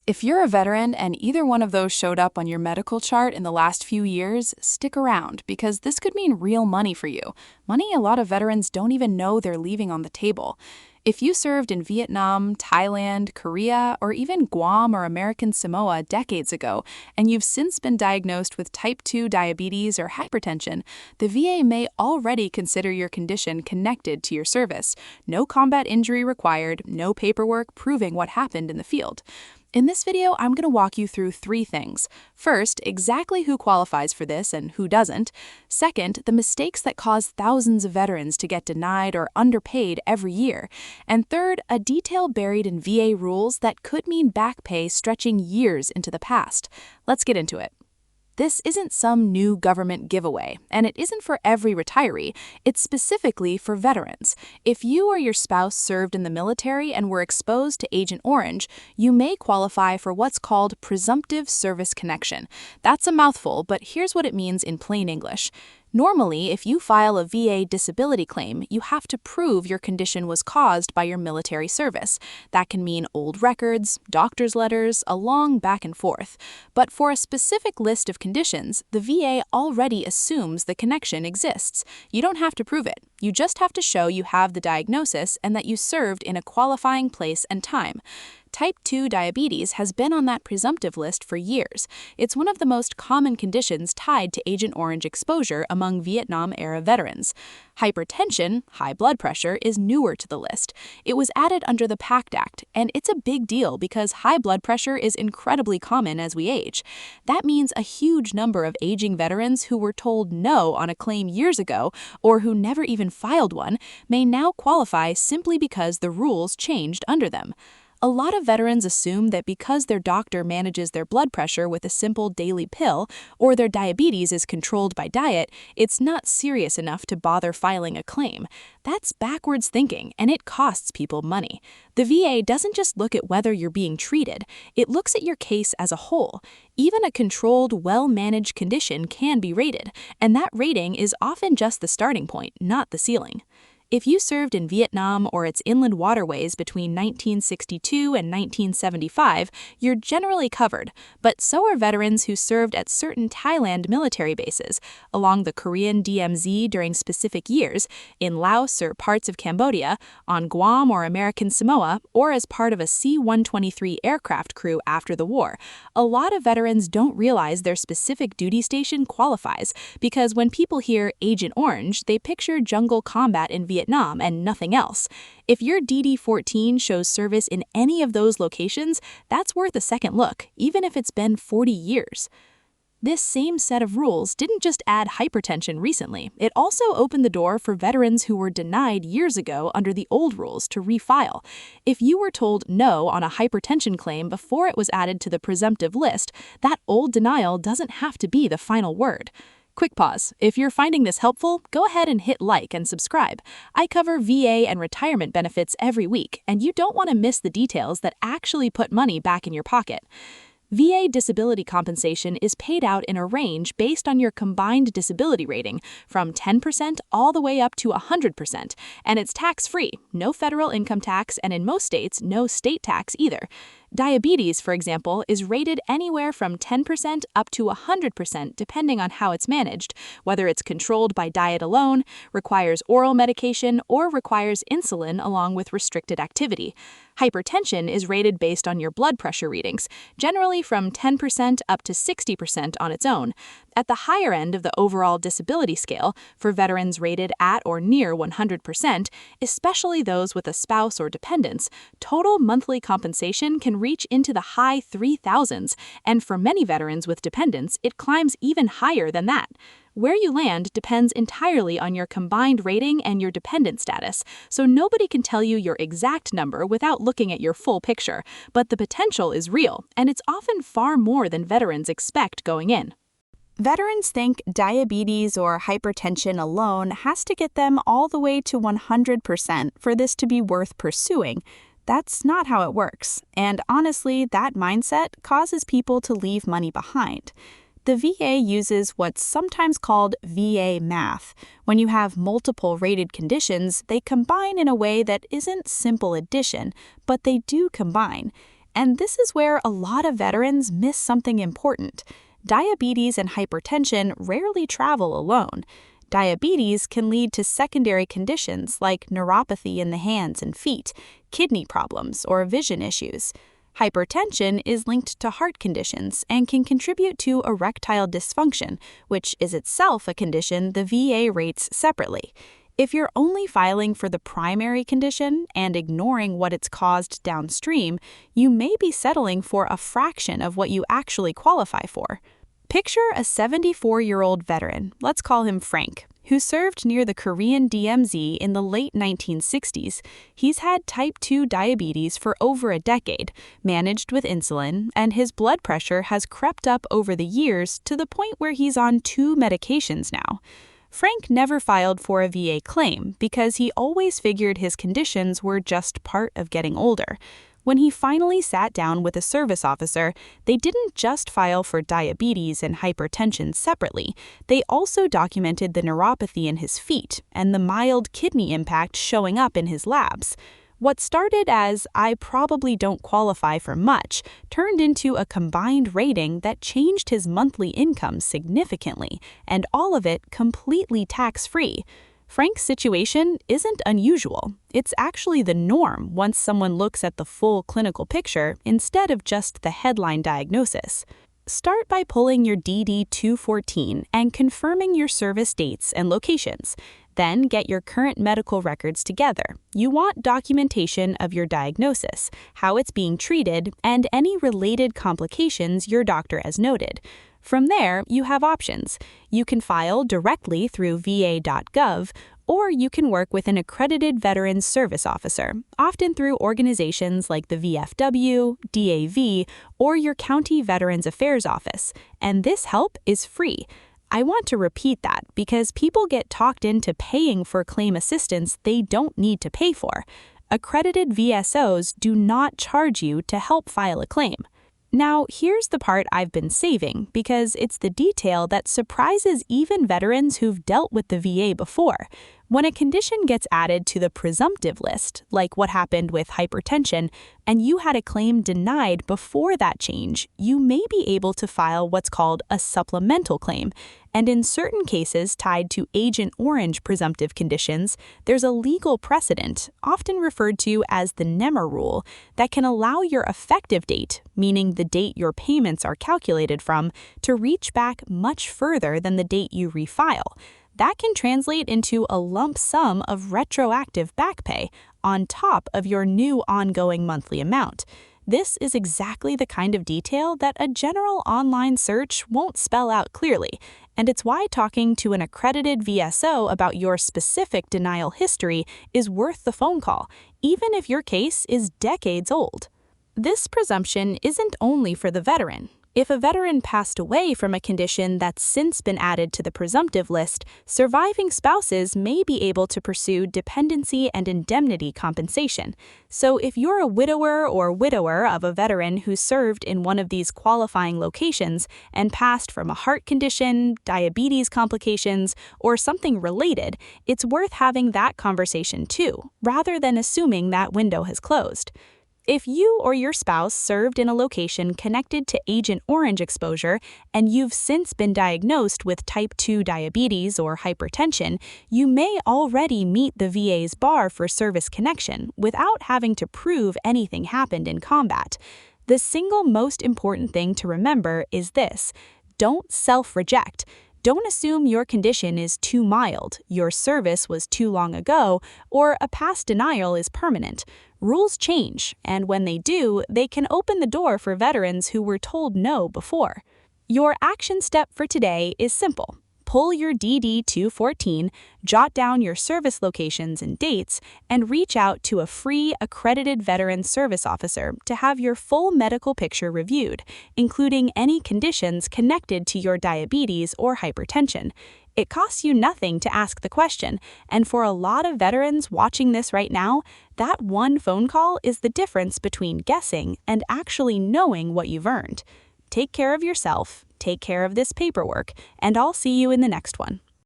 If you're a veteran and either one of those showed up on your medical chart in the last few years, stick around because this could mean real money for you. Money a lot of veterans don't even know they're leaving on the table. If you served in Vietnam, Thailand, Korea, or even Guam or American Samoa decades ago, and you've since been diagnosed with type 2 diabetes or hypertension, the VA may already consider your condition connected to your service. No combat injury required, no paperwork proving what happened in the field. In this video, I'm going to walk you through three things. First, exactly who qualifies for this and who doesn't. Second, the mistakes that cause thousands of veterans to get denied or underpaid every year. And third, a detail buried in VA rules that could mean back pay stretching years into the past. Let's get into it. This isn't some new government giveaway, and it isn't for every retiree. It's specifically for veterans. If you or your spouse served in the military and were exposed to Agent Orange, you may qualify for what's called presumptive service connection. That's a mouthful, but here's what it means in plain English. Normally, if you file a VA disability claim, you have to prove your condition was caused by your military service. That can mean old records, doctor's letters, a long back and forth. But for a specific list of conditions, the VA already assumes the connection exists. You don't have to prove it. You just have to show you have the diagnosis and that you served in a qualifying place and time. Type 2 diabetes has been on that presumptive list for years. It's one of the most common conditions tied to Agent Orange exposure among Vietnam-era veterans. Hypertension, high blood pressure, is newer to the list. It was added under the PACT Act, and it's a big deal because high blood pressure is incredibly common as we age. That means a huge number of aging veterans who were told no on a claim years ago, or who never even filed one, may now qualify simply because the rules changed under them. A lot of veterans assume that because their doctor manages their blood pressure with a simple daily pill, or their diabetes is controlled by diet, it's not serious enough to bother filing a claim. That's backwards thinking, and it costs people money. The VA doesn't just look at whether you're being treated, it looks at your case as a whole. Even a controlled, well-managed condition can be rated, and that rating is often just the starting point, not the ceiling. If you served in Vietnam or its inland waterways between 1962 and 1975, you're generally covered, but so are veterans who served at certain Thailand military bases, along the Korean DMZ during specific years, in Laos or parts of Cambodia, on Guam or American Samoa, or as part of a C-123 aircraft crew after the war. A lot of veterans don't realize their specific duty station qualifies, because when people hear Agent Orange, they picture jungle combat in Vietnam and nothing else. If your DD-14 shows service in any of those locations, that's worth a second look, even if it's been 40 years. This same set of rules didn't just add hypertension recently, it also opened the door for veterans who were denied years ago under the old rules to refile. If you were told no on a hypertension claim before it was added to the presumptive list, that old denial doesn't have to be the final word. Quick pause. If you're finding this helpful, go ahead and hit like and subscribe. I cover VA and retirement benefits every week, and you don't want to miss the details that actually put money back in your pocket. VA disability compensation is paid out in a range based on your combined disability rating, from 10% all the way up to 100%, and it's tax-free, no federal income tax, and in most states, no state tax either. Diabetes, for example, is rated anywhere from 10% up to 100% depending on how it's managed, whether it's controlled by diet alone, requires oral medication, or requires insulin along with restricted activity. Hypertension is rated based on your blood pressure readings, generally from 10% up to 60% on its own. At the higher end of the overall disability scale, for veterans rated at or near 100%, especially those with a spouse or dependents, total monthly compensation can reach into the high 3,000s, and for many veterans with dependents, it climbs even higher than that. Where you land depends entirely on your combined rating and your dependent status, so nobody can tell you your exact number without looking at your full picture, but the potential is real, and it's often far more than veterans expect going in. Veterans think diabetes or hypertension alone has to get them all the way to 100% for this to be worth pursuing. That's not how it works, and honestly, that mindset causes people to leave money behind. The VA uses what's sometimes called VA math. When you have multiple rated conditions, they combine in a way that isn't simple addition, but they do combine. And this is where a lot of veterans miss something important. Diabetes and hypertension rarely travel alone. Diabetes can lead to secondary conditions like neuropathy in the hands and feet, kidney problems, or vision issues. Hypertension is linked to heart conditions and can contribute to erectile dysfunction, which is itself a condition the VA rates separately. If you're only filing for the primary condition and ignoring what it's caused downstream, you may be settling for a fraction of what you actually qualify for. Picture a 74-year-old veteran, let's call him Frank, who served near the Korean DMZ in the late 1960s. He's had type 2 diabetes for over a decade, managed with insulin, and his blood pressure has crept up over the years to the point where he's on 2 medications now. Frank never filed for a VA claim because he always figured his conditions were just part of getting older. When he finally sat down with a service officer, they didn't just file for diabetes and hypertension separately. They also documented the neuropathy in his feet and the mild kidney impact showing up in his labs. What started as "I probably don't qualify for much" turned into a combined rating that changed his monthly income significantly, and all of it completely tax-free. Frank's situation isn't unusual. It's actually the norm once someone looks at the full clinical picture instead of just the headline diagnosis. Start by pulling your DD-214 and confirming your service dates and locations. Then get your current medical records together. You want documentation of your diagnosis, how it's being treated, and any related complications your doctor has noted. From there, you have options. You can file directly through va.gov, or you can work with an accredited Veterans Service Officer, often through organizations like the VFW, DAV, or your county Veterans Affairs Office, and this help is free. I want to repeat that because people get talked into paying for claim assistance they don't need to pay for. Accredited VSOs do not charge you to help file a claim. Now, here's the part I've been saving because it's the detail that surprises even veterans who've dealt with the VA before. When a condition gets added to the presumptive list, like what happened with hypertension, and you had a claim denied before that change, you may be able to file what's called a supplemental claim. And in certain cases tied to Agent Orange presumptive conditions, there's a legal precedent, often referred to as the NEMR rule, that can allow your effective date, meaning the date your payments are calculated from, to reach back much further than the date you refile. That can translate into a lump sum of retroactive back pay on top of your new ongoing monthly amount. This is exactly the kind of detail that a general online search won't spell out clearly, and it's why talking to an accredited VSO about your specific denial history is worth the phone call, even if your case is decades old. This presumption isn't only for the veteran. If a veteran passed away from a condition that's since been added to the presumptive list, surviving spouses may be able to pursue dependency and indemnity compensation. So if you're a widower or widower of a veteran who served in one of these qualifying locations and passed from a heart condition, diabetes complications, or something related, it's worth having that conversation too, rather than assuming that window has closed. If you or your spouse served in a location connected to Agent Orange exposure and you've since been diagnosed with type 2 diabetes or hypertension, you may already meet the VA's bar for service connection without having to prove anything happened in combat. The single most important thing to remember is this: don't self-reject. Don't assume your condition is too mild, your service was too long ago, or a past denial is permanent. Rules change, and when they do, they can open the door for veterans who were told no before. Your action step for today is simple. Pull your DD-214, jot down your service locations and dates, and reach out to a free accredited veteran service officer to have your full medical picture reviewed, including any conditions connected to your diabetes or hypertension. It costs you nothing to ask the question, and for a lot of veterans watching this right now, that one phone call is the difference between guessing and actually knowing what you've earned. Take care of yourself, take care of this paperwork, and I'll see you in the next one.